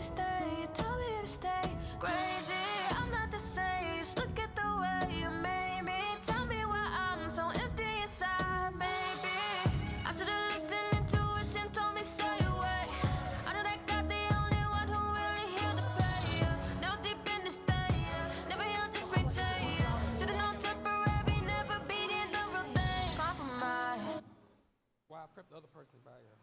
to stay, you told me to stay. Crazy, I'm not the same. Just look at the way you made me. Tell me why I'm so empty inside, baby. I should've listened, intuition told me stay away. I know that God the only one who really here to pay you. Now deep in this thing, never he'll just maintain you. Should've known temporary, never be the end of a thing. Compromise. Wow, I prepped the other person by you.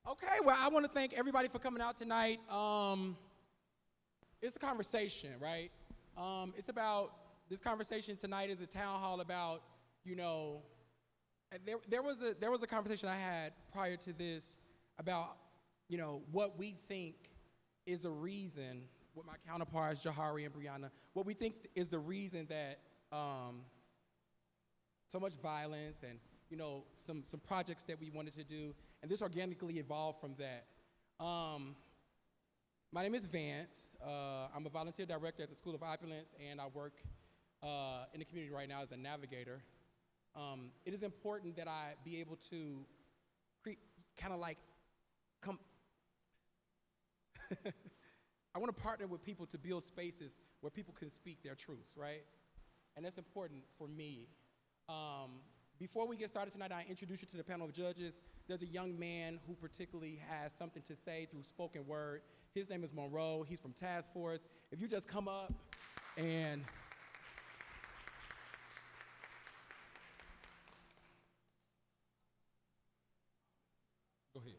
Okay, well, I want to thank everybody for coming out tonight. It's a conversation, right? It's about, this conversation tonight is a town hall about, you know, there was a conversation I had prior to this about, you know, what we think is the reason, with my counterparts, Jahari and Brianna, what we think is the reason that so much violence and, you know, some projects that we wanted to do, and this organically evolved from that. My name is Vance. I'm a volunteer director at the School of Opulence, and I work in the community right now as a navigator. It is important that I be able to kind of like come. I want to partner with people to build spaces where people can speak their truths, right? And that's important for me. Before we get started tonight, I introduce you to the panel of judges. There's a young man who particularly has something to say through spoken word. His name is Monroe. He's from Task Force. If you just come up and go ahead.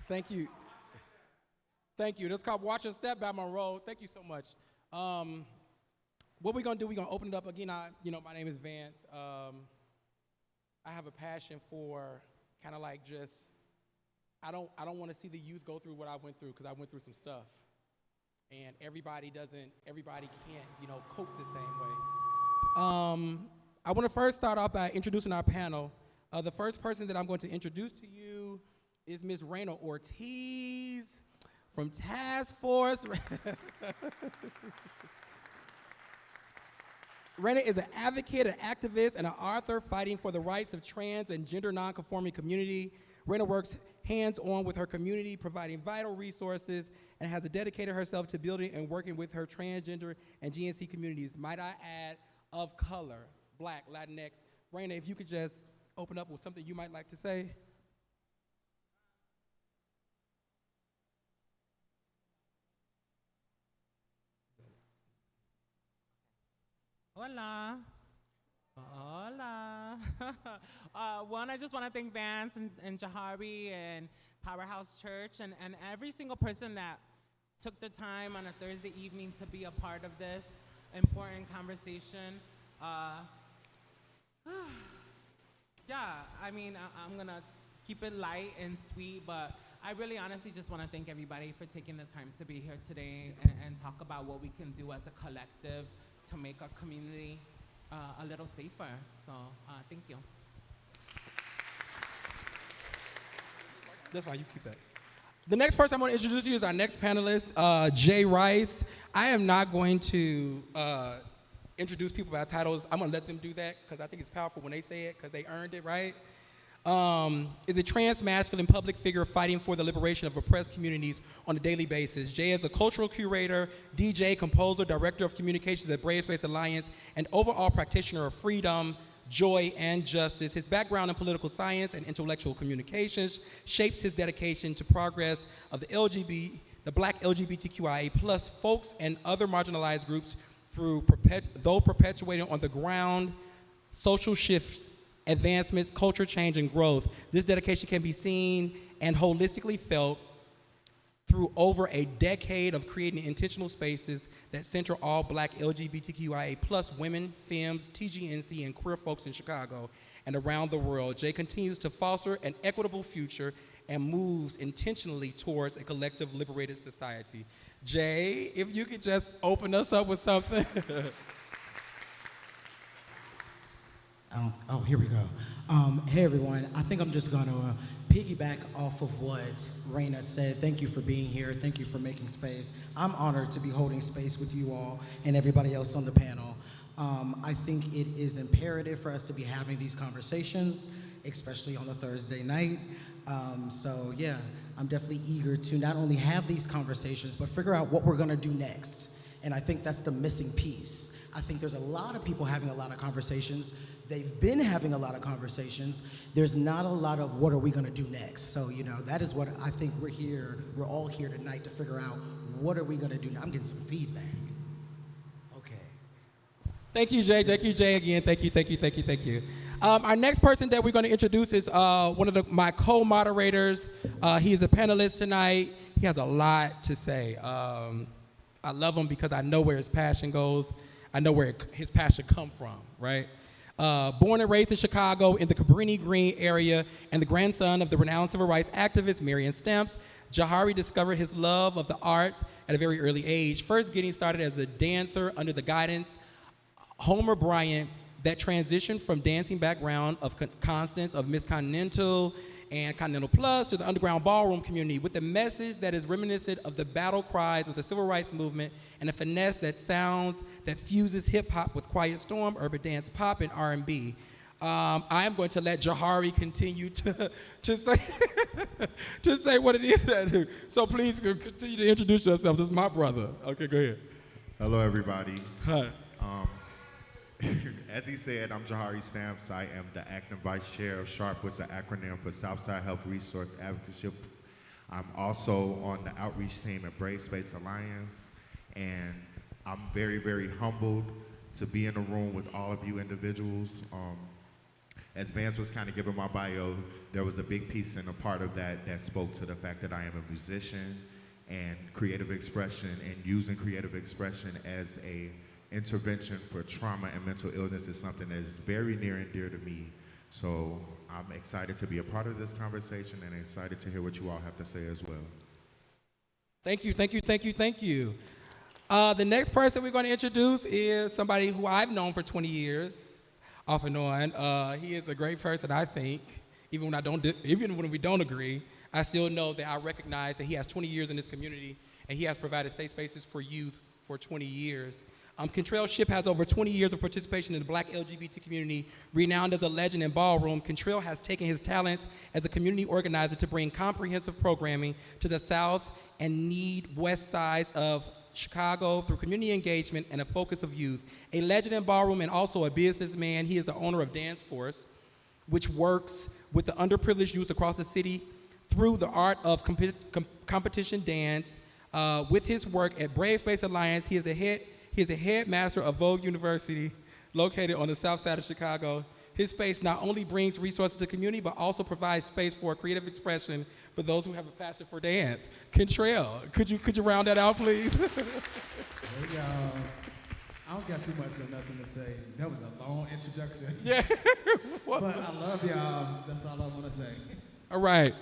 Thank you. Thank you. That's called Watch and Step by Monroe. Thank you so much. What we're gonna do, we're gonna open it up again. My name is Vance. I have a passion for kind of like just, I don't want to see the youth go through what I went through, because I went through some stuff. And everybody can't, cope the same way. I want to first start off by introducing our panel. The first person that I'm going to introduce to you is Ms. Raina Ortiz from Task Force. Raina is an advocate, an activist, and an author fighting for the rights of trans and gender nonconforming community. Raina works hands-on with her community, providing vital resources, and has dedicated herself to building and working with her transgender and GNC communities, might I add, of color, Black, Latinx. Raina, if you could just open up with something you might like to say. Hola. Hola. One, I just want to thank Vance and Jahari and Powerhouse Church and every single person that took the time on a Thursday evening to be a part of this important conversation. Yeah, I mean, I'm gonna keep it light and sweet, but I really honestly just wanna thank everybody for taking the time to be here today and talk about what we can do as a collective to make our community a little safer. So, thank you. That's fine, you keep that. The next person I'm going to introduce you is our next panelist, Jay Rice. I am not going to introduce people by titles. I'm going to let them do that because I think it's powerful when they say it because they earned it, right? Is a trans-masculine public figure fighting for the liberation of oppressed communities on a daily basis. Jay is a cultural curator, DJ, composer, director of communications at Brave Space Alliance, and overall practitioner of freedom, joy, and justice. His background in political science and intellectual communications shapes his dedication to progress of the Black LGBTQIA+ folks and other marginalized groups through perpetuating on the ground social shifts, advancements, culture change, and growth. This dedication can be seen and holistically felt through over a decade of creating intentional spaces that center all Black LGBTQIA+ women, femmes, TGNC, and queer folks in Chicago and around the world. Jay continues to foster an equitable future and moves intentionally towards a collective liberated society. Jay, if you could just open us up with something. Oh, here we go. Hey, everyone. I think I'm just going to piggyback off of what Raina said. Thank you for being here. Thank you for making space. I'm honored to be holding space with you all and everybody else on the panel. I think it is imperative for us to be having these conversations, especially on a Thursday night. So yeah, I'm definitely eager to not only have these conversations, but figure out what we're going to do next. And I think that's the missing piece. I think there's a lot of people having a lot of conversations. They've been having a lot of conversations. There's not a lot of what are we gonna do next? So, you know, that is what I think we're all here tonight to figure out what are we gonna do now. I'm getting some feedback. Okay. Thank you, Jay. Thank you, Jay, again. Thank you. Our next person that we're gonna introduce is one of my co-moderators. He is a panelist tonight. He has a lot to say. I love him because I know where his passion goes. I know where his passion come from, right? Born and raised in Chicago in the Cabrini Green area and the grandson of the renowned civil rights activist Marion Stamps, Jahari discovered his love of the arts at a very early age, first getting started as a dancer under the guidance Homer Bryant that transitioned from dancing background of Constance of Miss Continental and Continental Plus to the underground ballroom community with a message that is reminiscent of the battle cries of the civil rights movement and a finesse that fuses hip hop with Quiet Storm, urban dance pop, and R&B. I am going to let Jahari continue to say to say what it is that do. So please continue to introduce yourself. This is my brother. Okay, go ahead. Hello, everybody. Hi. As he said, I'm Jahari Stamps. I am the acting vice chair of SHARP, which is an acronym for Southside Health Resource Advocacy. I'm also on the outreach team at Brave Space Alliance, and I'm very, very humbled to be in the room with all of you individuals. As Vance was kind of giving my bio, there was a big piece and a part of that that spoke to the fact that I am a musician and creative expression, and using creative expression as a intervention for trauma and mental illness is something that is very near and dear to me. So I'm excited to be a part of this conversation and excited to hear what you all have to say as well. Thank you. The next person we're going to introduce is somebody who I've known for 20 years, off and on. He is a great person, I think. Even when we don't agree, I still know that I recognize that he has 20 years in this community, and he has provided safe spaces for youth for 20 years. Contrail Ship has over 20 years of participation in the Black LGBT community. Renowned as a legend in ballroom, Contrail has taken his talents as a community organizer to bring comprehensive programming to the South and west sides of Chicago through community engagement and a focus of youth. A legend in ballroom and also a businessman, he is the owner of Dance Force, which works with the underprivileged youth across the city through the art of competition dance. With his work at Brave Space Alliance, he is the headmaster of Vogue University, located on the south side of Chicago. his space not only brings resources to the community, but also provides space for creative expression for those who have a passion for dance. Kentrell, could you round that out, please? Hey, y'all. I don't got too much or nothing to say. That was a long introduction. Yeah. But I love y'all. That's all I want to say. All right.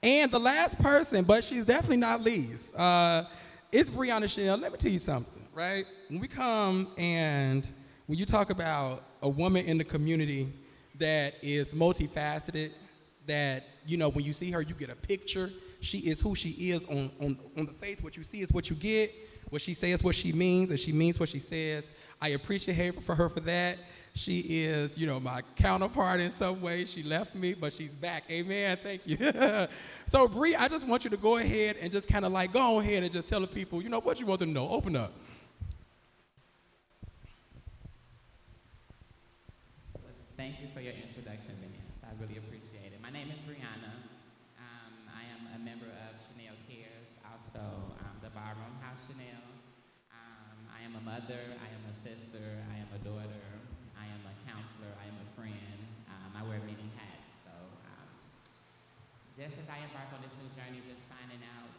And the last person, but she's definitely not least, it's Brianna Chanel. Let me tell you something, right? When we come and when you talk about a woman in the community that is multifaceted, that, you know, when you see her, you get a picture. She is who she is on the face. What you see is what you get. What she says, what she means, and she means what she says. I appreciate her for that. She is, you know, my counterpart in some way. She left me, but she's back. Amen. Thank you. So, Bree, I just want you to go ahead and just kind of like go ahead and just tell the people, you know, what you want them to know. Open up. Thank you for your introduction, Vince. I really appreciate it. My name is Brianna. I am a member of Chanel Cares, also the Powerhouse Chanel. I am a mother, I am a sister, I am a daughter, I am a counselor, I am a friend. I wear many hats. So just as I embark on this new journey, just finding out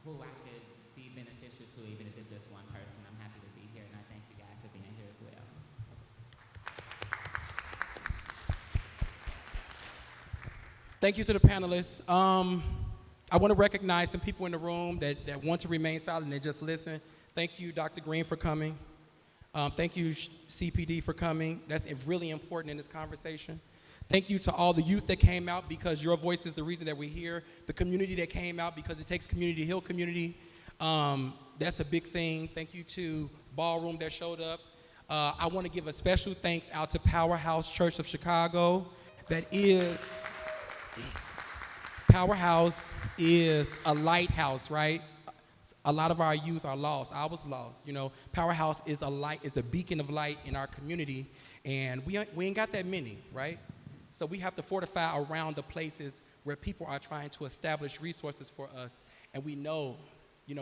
who I could be beneficial to, even if it's just one person, I'm happy to be here, and I thank you guys for being here as well. Thank you to the panelists. I want to recognize some people in the room that want to remain silent and just listen. Thank you, Dr. Green, for coming. Thank you, CPD, for coming. That's really important in this conversation. Thank you to all the youth that came out, because your voice is the reason that we're here. The community that came out, because it takes community to heal community. That's a big thing. Thank you to Ballroom that showed up. I want to give a special thanks out to Powerhouse Church of Chicago. Powerhouse is a lighthouse, right? A lot of our youth are lost. I was lost. You know, Powerhouse is a beacon of light in our community, and we ain't got that many, right? So we have to fortify around the places where people are trying to establish resources for us, and we know we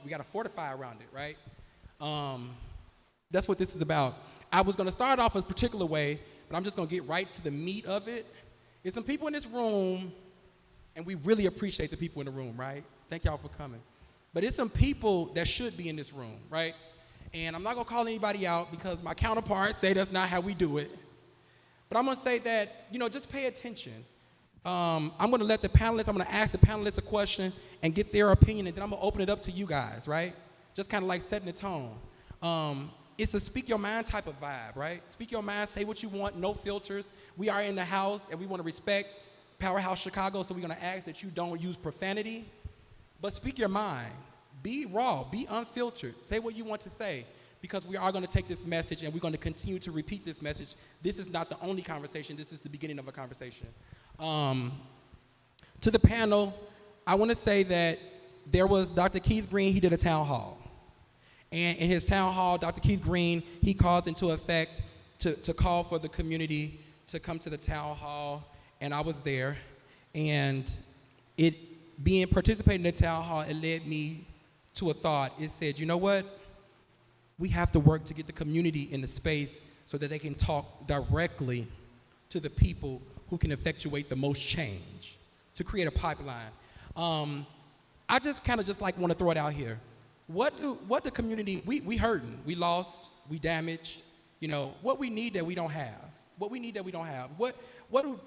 got to fortify around it, right? That's what this is about. I was going to start off a particular way, but I'm just going to get right to the meat of it. There's some people in this room, and we really appreciate the people in the room, right? Thank y'all for coming. But it's some people that should be in this room, right? And I'm not gonna call anybody out because my counterparts say that's not how we do it. But I'm gonna say that, you know, just pay attention. I'm gonna ask the panelists a question and get their opinion, and then I'm gonna open it up to you guys, right? Just kind of like setting the tone. It's a speak your mind type of vibe, right? Speak your mind, say what you want, no filters. We are in the house, and we wanna respect Powerhouse Chicago, so we're gonna ask that you don't use profanity, but speak your mind. Be raw, be unfiltered. Say what you want to say, because we are gonna take this message and we're gonna continue to repeat this message. This is not the only conversation, this is the beginning of a conversation. To the panel, I wanna say that there was Dr. Keith Green, he did a town hall. And in his town hall, Dr. Keith Green, he caused into effect to call for the community to come to the town hall, and I was there. And participating in the town hall, it led me to a thought. It said, you know what? We have to work to get the community in the space so that they can talk directly to the people who can effectuate the most change, to create a pipeline. I just kind of want to throw it out here. What the community, we hurting, we lost, we damaged, you know, what we need that we don't have. What we need that we don't have. What do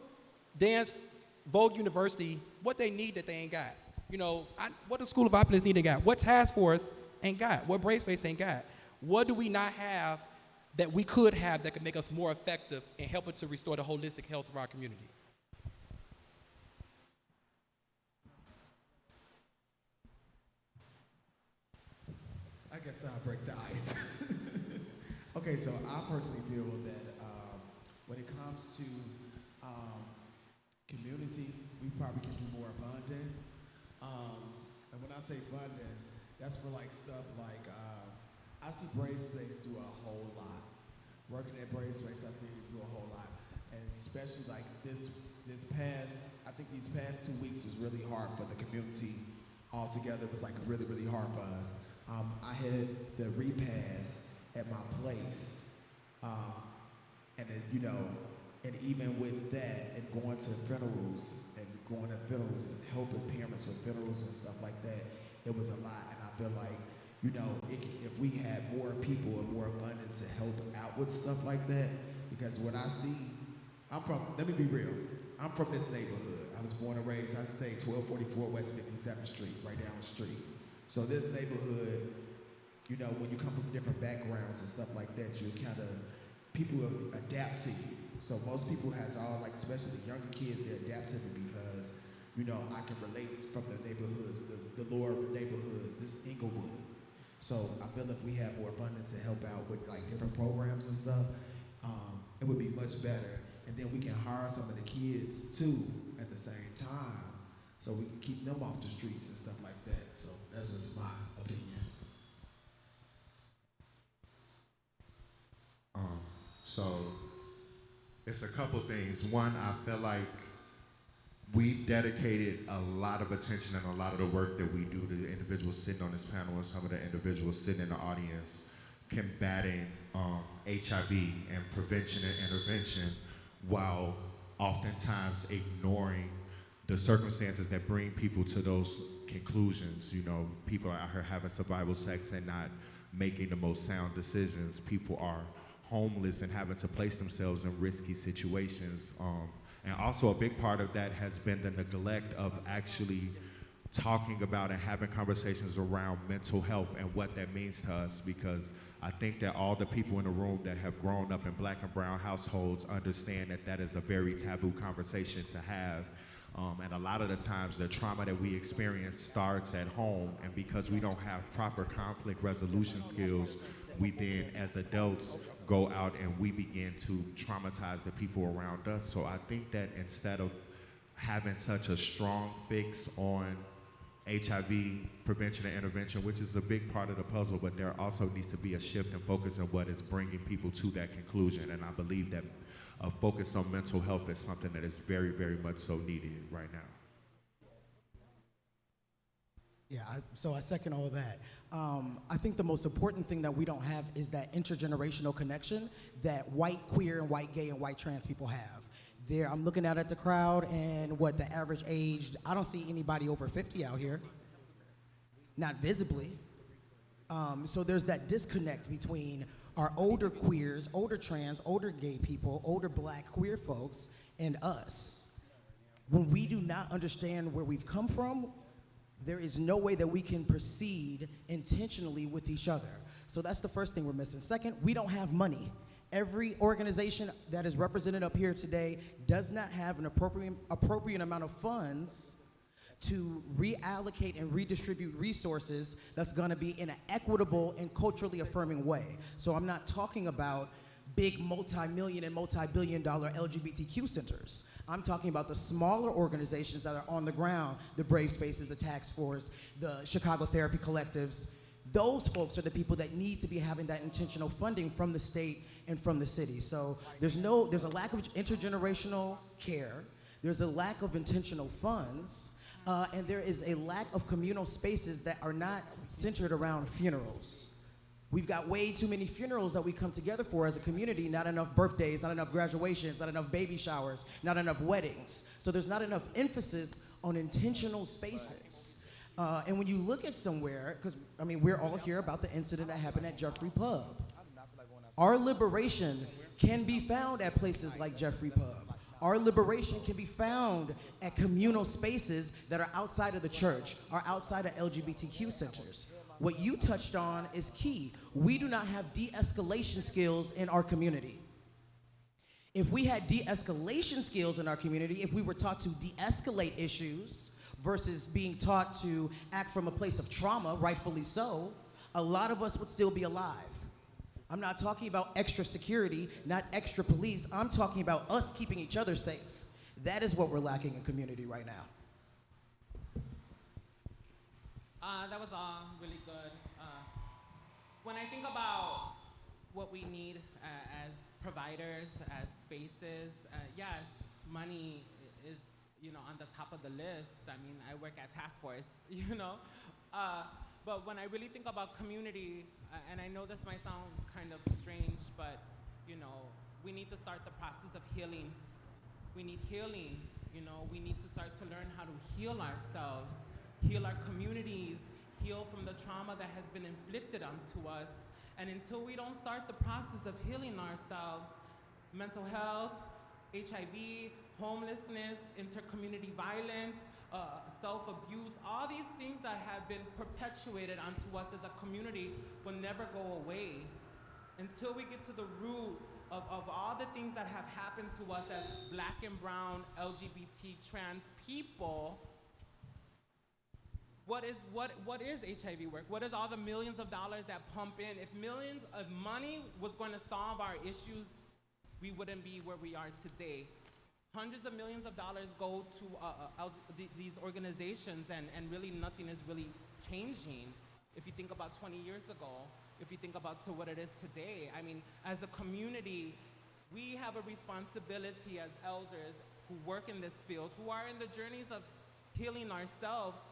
Vogue University, what they need that they ain't got? You know, what the School of Opulence need they got? What task force ain't got? What Brave Space ain't got? What do we not have that we could have that could make us more effective in helping to restore the holistic health of our community? I guess I'll break the ice. Okay, so I personally feel that when it comes to community, we probably can do more funding. And when I say funding, that's for like stuff like, I see Brave Space do a whole lot. Working at Brave Space, I see them do a whole lot. And especially like these past 2 weeks was really hard for the community altogether. It was like really, really hard for us. I had the repast at my place. And then, and even with that, and going to funerals and helping parents with funerals and stuff like that, it was a lot. And I feel like, if we had more people and more abundance to help out with stuff like that, because what I see, let me be real, I'm from this neighborhood. I was born and raised, I stay 1244 West 57th Street, right down the street. So this neighborhood, when you come from different backgrounds and stuff like that, people adapt to you. So most people especially the younger kids, they adapt to me because, I can relate from the neighborhoods, the lower neighborhoods, this Inglewood. So I feel if we have more abundance to help out with different programs and stuff, it would be much better. And then we can hire some of the kids too at the same time, so we can keep them off the streets and stuff like that. So that's just my opinion. So it's a couple things. One, I feel like we've dedicated a lot of attention and a lot of the work that we do to the individuals sitting on this panel and some of the individuals sitting in the audience combating HIV and prevention and intervention, while oftentimes ignoring the circumstances that bring people to those conclusions. People are out here having survival sex and not making the most sound decisions. People are homeless and having to place themselves in risky situations. And also a big part of that has been the neglect of actually talking about and having conversations around mental health and what that means to us, because I think that all the people in the room that have grown up in Black and brown households understand that that is a very taboo conversation to have. And a lot of the times the trauma that we experience starts at home, and because we don't have proper conflict resolution skills, we then as adults go out and we begin to traumatize the people around us. So I think that instead of having such a strong fix on HIV prevention and intervention, which is a big part of the puzzle, but there also needs to be a shift in focus on what is bringing people to that conclusion. And I believe that a focus on mental health is something that is very, very much so needed right now. Yeah, so I second all of that. I think the most important thing that we don't have is that intergenerational connection that white queer and white gay and white trans people have. I'm looking out at the crowd, and the average age, I don't see anybody over 50 out here, not visibly. So there's that disconnect between our older queers, older trans, older gay people, older Black queer folks, and us. When we do not understand where we've come from, there is no way that we can proceed intentionally with each other. So that's the first thing we're missing. Second, we don't have money. Every organization that is represented up here today does not have an appropriate amount of funds to reallocate and redistribute resources that's gonna be in an equitable and culturally affirming way. So I'm not talking about big multi-million and multi-billion dollar LGBTQ centers. I'm talking about the smaller organizations that are on the ground, the Brave Spaces, the Task Force, the Chicago Therapy Collectives. Those folks are the people that need to be having that intentional funding from the state and from the city. So there's a lack of intergenerational care, there's a lack of intentional funds, and there is a lack of communal spaces that are not centered around funerals. We've got way too many funerals that we come together for as a community, not enough birthdays, not enough graduations, not enough baby showers, not enough weddings. So there's not enough emphasis on intentional spaces. And when you look at somewhere, because we're all here about the incident that happened at Jeffrey Pub. Our liberation can be found at places like Jeffrey Pub. Our liberation can be found at communal spaces that are outside of the church, or outside of LGBTQ centers. What you touched on is key. We do not have de-escalation skills in our community. If we had de-escalation skills in our community, if we were taught to de-escalate issues versus being taught to act from a place of trauma, rightfully so, a lot of us would still be alive. I'm not talking about extra security, not extra police. I'm talking about us keeping each other safe. That is what we're lacking in community right now. That was all really good. When I think about what we need as providers, as spaces, yes, money is on the top of the list. I work at Task Force, but when I really think about community, and I know this might sound kind of strange, but we need to start the process of healing. We need healing, you know, we need to start to learn how to heal ourselves, heal our communities, heal from the trauma that has been inflicted onto us. And until we don't start the process of healing ourselves, mental health, HIV, homelessness, intercommunity violence, self-abuse, all these things that have been perpetuated onto us as a community will never go away. Until we get to the root of all the things that have happened to us as black and brown LGBT trans people, what is HIV work? What is all the millions of dollars that pump in? If millions of money was going to solve our issues, we wouldn't be where we are today. Hundreds of millions of dollars go to these organizations, and really nothing is really changing. If you think about 20 years ago, if you think about to what it is today, I mean, as a community, we have a responsibility as elders who work in this field, who are in the journeys of healing ourselves,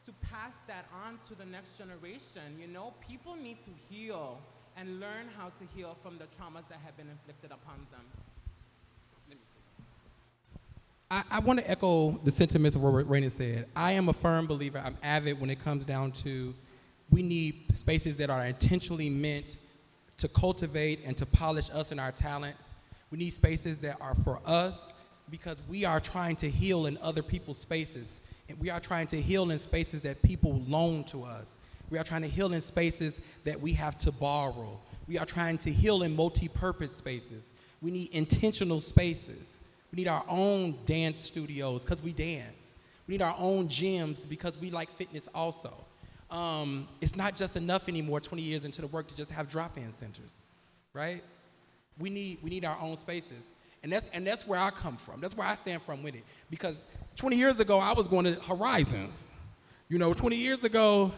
to pass that on to the next generation. You know, people need to heal and learn how to heal from the traumas that have been inflicted upon them. I want to echo the sentiments of what Raina said. I am a firm believer, I'm avid when it comes down to we need spaces that are intentionally meant to cultivate and to polish us and our talents. We need spaces that are for us because we are trying to heal in other people's spaces. And we are trying to heal in spaces that people loan to us. We are trying to heal in spaces that we have to borrow. We are trying to heal in multi-purpose spaces. We need intentional spaces. We need our own dance studios because we dance. We need our own gyms because we like fitness also. It's not just enough anymore 20 years into the work to just have drop-in centers, right? We need our own spaces. And that's where I come from. That's where I stand from with it. Because 20 years ago, I was going to Horizons. You know, 20 years ago,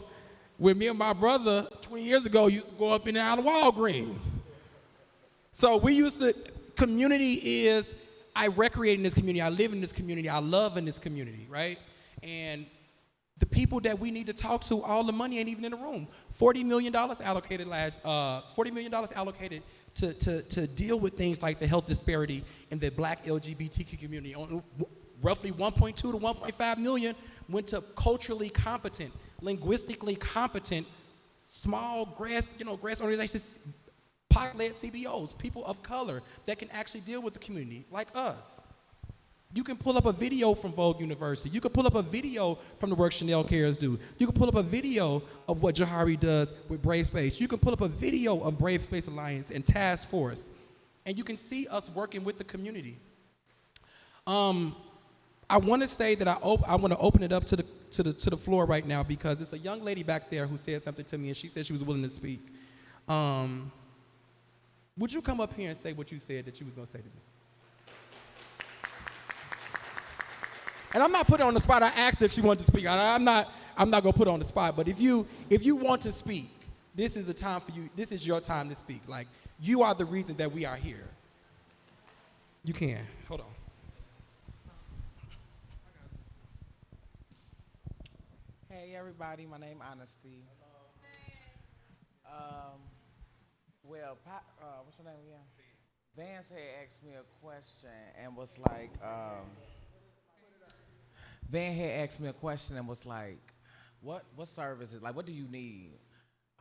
with me and my brother, 20 years ago, used to go up and out of Walgreens. So community is, I recreate in this community, I live in this community, I love in this community, right? And the people that we need to talk to, all the money ain't even in the room. $40 million allocated $40 million allocated to deal with things like the health disparity in the black LGBTQ community. Roughly 1.2 to 1.5 million went to culturally competent, linguistically competent, small grass organizations, POC-led CBOs, people of color that can actually deal with the community, like us. You can pull up a video from Vogue University. You can pull up a video from the work Chanel Cares do. You can pull up a video of what Jahari does with Brave Space. You can pull up a video of Brave Space Alliance and Task Force, and you can see us working with the community. I want to say that I want to open it up to the floor right now because it's a young lady back there who said something to me, and she said she was willing to speak. Would you come up here and say what you said that you was going to say to me? And I'm not putting her on the spot. I asked if she wanted to speak. I'm not going to put her on the spot. But if you want to speak, this is the time for you. This is your time to speak. Like, you are the reason that we are here. You can. Hold on. Hey everybody, my name Honesty. What's your name again? Vance had asked me a question and was like, what services, like what do you need?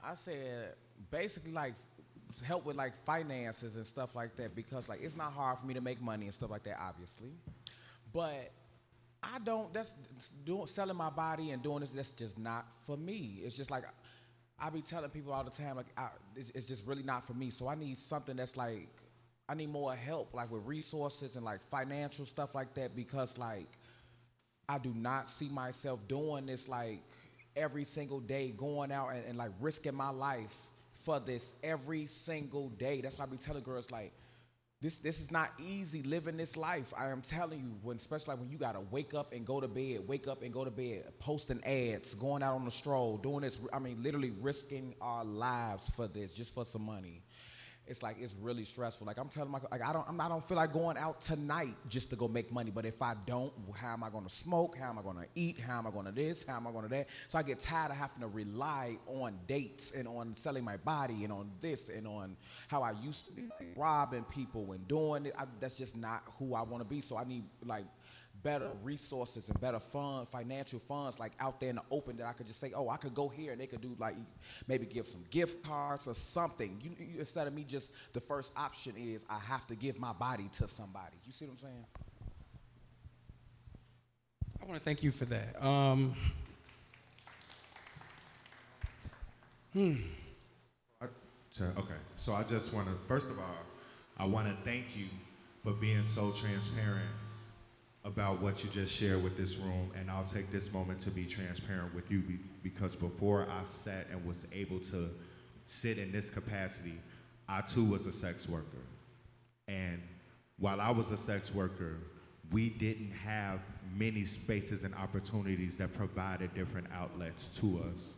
I said, basically like help with like finances and stuff like that because like it's not hard for me to make money and stuff like that, obviously. But selling my body and doing this, that's just not for me. It's just like, I be telling people all the time, like, it's just really not for me. So I need something that's like, I need more help, like with resources and like financial stuff like that because like, I do not see myself doing this like every single day, going out and like risking my life for this every single day. That's why I be telling girls like, this is not easy living this life. I am telling you, especially like when you gotta wake up and go to bed, posting ads, going out on the stroll, doing this. I mean, literally risking our lives for this, just for some money. it's like it's really stressful. Like I'm telling my like I don't feel like going out tonight just to go make money. But if I don't, how am I gonna smoke? How am I gonna eat? How am I gonna this? How am I gonna that? So I get tired of having to rely on dates and on selling my body and on this and on how I used to be like, robbing people and doing it. That's just not who I want to be. So I need like better resources and better financial funds like out there in the open that I could just say, oh, I could go here and they could do like maybe give some gift cards or something. You instead of me just the first option is I have to give my body to somebody. You see what I'm saying? I want to thank you for that. Okay, so I just want to, first of all, I want to thank you for being so transparent about what you just shared with this room, and I'll take this moment to be transparent with you because before I sat and was able to sit in this capacity, I too was a sex worker. And while I was a sex worker, we didn't have many spaces and opportunities that provided different outlets to us.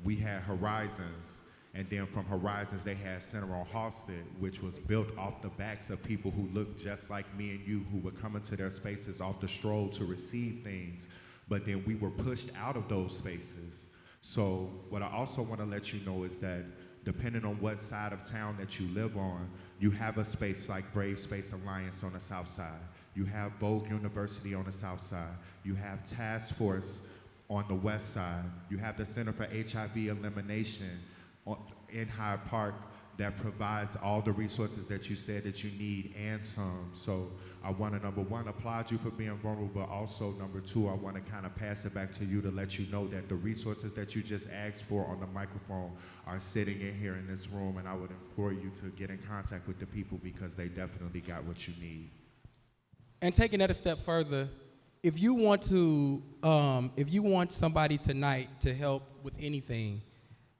We had Horizons, and then from Horizons, they had Center on Halsted, which was built off the backs of people who looked just like me and you, who were coming to their spaces off the stroll to receive things. But then we were pushed out of those spaces. So what I also want to let you know is that depending on what side of town that you live on, you have a space like Brave Space Alliance on the south side. You have Vogue University on the south side. You have Task Force on the west side. You have the Center for HIV Elimination in Hyde Park that provides all the resources that you said that you need and some. So I want to, number one, applaud you for being vulnerable, but also, number two, I want to kind of pass it back to you to let you know that the resources that you just asked for on the microphone are sitting in here in this room, and I would implore you to get in contact with the people because they definitely got what you need. And taking that a step further, if you want somebody tonight to help with anything,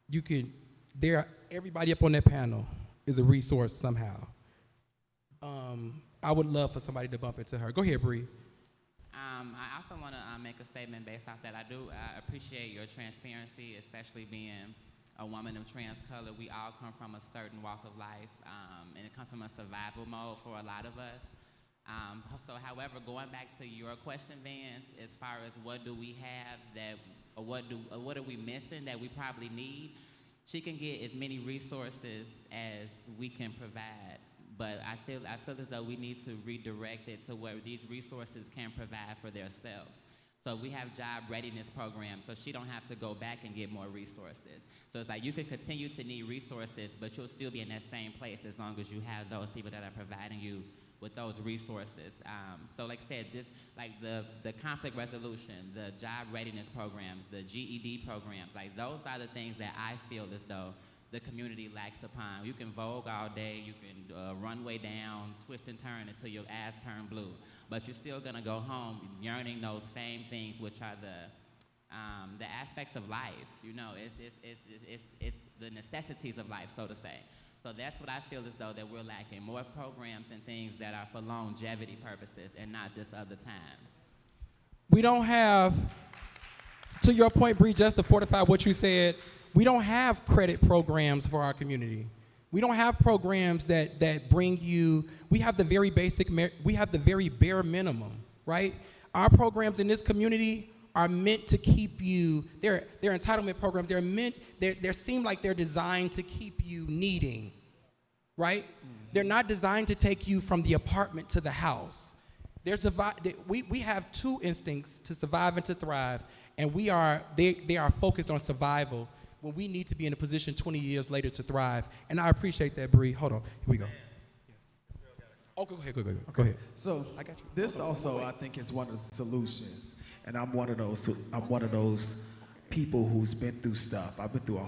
you can. Everybody up on that panel is a resource somehow. I would love for somebody to bump into her. Go ahead, Bree. I also want to make a statement based off that. I appreciate your transparency, especially being a woman of trans color. We all come from a certain walk of life, and it comes from a survival mode for a lot of us. So, however, going back to your question, Vance, as far as what do we have that, or what are we missing that we probably need? She can get as many resources as we can provide, but I feel as though we need to redirect it to where these resources can provide for themselves. So we have job readiness programs, so she don't have to go back and get more resources. So it's like you can continue to need resources, but you'll still be in that same place as long as you have those people that are providing you with those resources. So like I said, just like the conflict resolution, the job readiness programs, the GED programs, like those are the things that I feel as though the community lacks upon. You can Vogue all day, you can runway down, twist and turn until your ass turn blue, but you're still gonna go home yearning those same things, which are the aspects of life. You know, it's the necessities of life, so to say. So that's what I feel as though that we're lacking, more programs and things that are for longevity purposes and not just of the time. We don't have, to your point, Bree, just to fortify what you said, we don't have credit programs for our community. We don't have programs that bring you, we have the very we have the very bare minimum, right? Our programs in this community are meant to keep you, they're entitlement programs, they seem like they're designed to keep you needing, right? Mm-hmm. They're not designed to take you from the apartment to the house. We have two instincts, to survive and to thrive, and they are focused on survival when we need to be in a position 20 years later to thrive. And I appreciate that, Bree. Hold on, here we go. Oh, go ahead. Go ahead. So I got you. This also, I think, is one of the solutions. And I'm one of those people who's been through stuff. I've been through a